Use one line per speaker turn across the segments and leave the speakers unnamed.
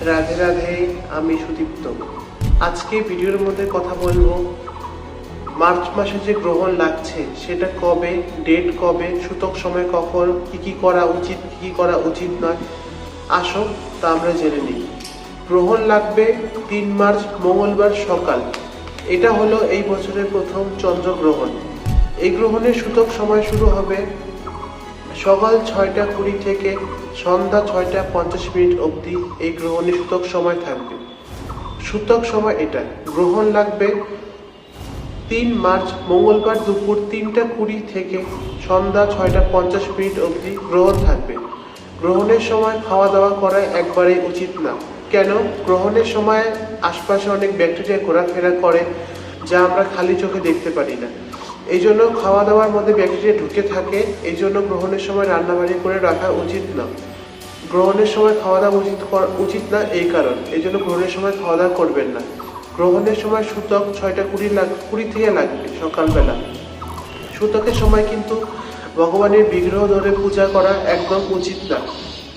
রাধে রাধে, আমি সুদীপ্ত। আজকে ভিডিওর মধ্যে কথা বলবো মার্চ মাসে যে গ্রহণ লাগছে সেটা কবে, ডেট কবে, সূতক সময় কখন, কি করা উচিত, কি করা উচিত নয়। আসো তা আমরা জেনে নিই। গ্রহণ লাগবে 3 মার্চ মঙ্গলবার সকাল। এটা হলো এই বছরের প্রথম চন্দ্রগ্রহণ। এই গ্রহণের সূতক সময় শুরু হবে সকাল 6টা 20 থেকে সন্ধ্যা 6টা 50 অবধি এই গ্রহণের সূতক সময় থাকবে। সূতক সময় এটা। গ্রহণ লাগবে 3 মার্চ মঙ্গলবার দুপুর 3টা 20 থেকে সন্ধ্যা 6টা 50 অবধি গ্রহণ থাকবে। গ্রহণের সময় খাওয়া দাওয়া করা একবারেই উচিত না। কেন? গ্রহণের সময় আশপাশে অনেক ব্যাকটেরিয়া ঘোরাফেরা করে, যা আমরা খালি চোখে দেখতে পারি না। এই জন্য খাওয়া দাওয়ার মধ্যে ব্যাকটেরিয়া ঢুকে থাকে। এই জন্য গ্রহণের সময় রান্নাবাড়ি করে রাখা উচিত না। গ্রহণের সময় খাওয়া দাওয়া উচিত না এই কারণ। এই জন্য গ্রহণের সময় খাওয়া দাওয়া করবেন না। গ্রহণের সময় সূতক 6টা 20 থেকে লাগবে সকালবেলা। সূতকের সময় কিন্তু ভগবানের বিগ্রহ ধরে পূজা করা একদম উচিত না।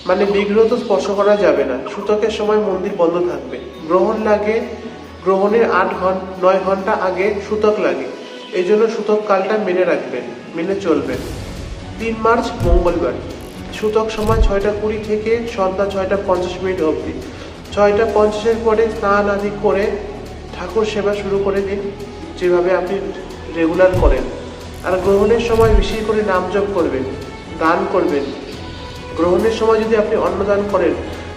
মানে বিগ্রহ তো স্পর্শ করা যাবে না। সূতকের সময় মন্দির বন্ধ থাকবে। গ্রহণ লাগে, গ্রহণের 9 ঘন্টা আগে সূতক লাগে। এই জন্য সূতক কালটা মেনে রাখবেন, মেনে চলবেন। 3 মার্চ মঙ্গলবার সূতক সময় 6টা 20 থেকে সন্ধ্যা 6টা 50 অবধি। 6টা 50 পরে স্নান আদি করে ঠাকুর সেবা শুরু করে দিন, যেভাবে আপনি রেগুলার করেন। আর গ্রহণের সময় বেশি করে নাম জপ করবেন, দান করবেন। গ্রহণের সময় যদি আপনি অন্নদান করেন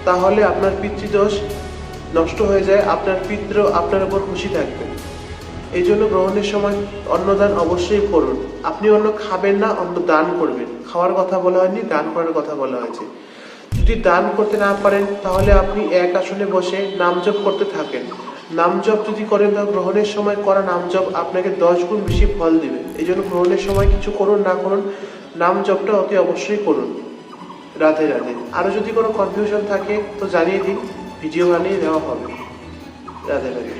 তাহলে আপনার পিতৃদোষ নষ্ট হয়ে যায়, আপনার পিতৃ আপনার উপর খুশি থাকবে। এই জন্য গ্রহণের সময় অন্নদান অবশ্যই করুন। আপনি অন্ন খাবেন না, অন্ন দান করবেন। খাওয়ার কথা বলা হয়নি, দান করার কথা বলা হয়েছে। যদি দান করতে না পারেন তাহলে আপনি এক আসনে বসে নাম জপ করতে থাকেন। নাম জপ যদি করেন তাহলে গ্রহণের সময় করা নাম জপ আপনাকে 10 গুণ বেশি ফল দিবে। এই জন্য গ্রহণের সময় কিছু করুন না করুন, নাম জপটা অতি অবশ্যই করুন। রাধে রাধে। আরও যদি কোনো কনফিউশন থাকে তো জানিয়ে দিন, ভিডিও বানিয়ে দেওয়া হবে। রাধে রাধে।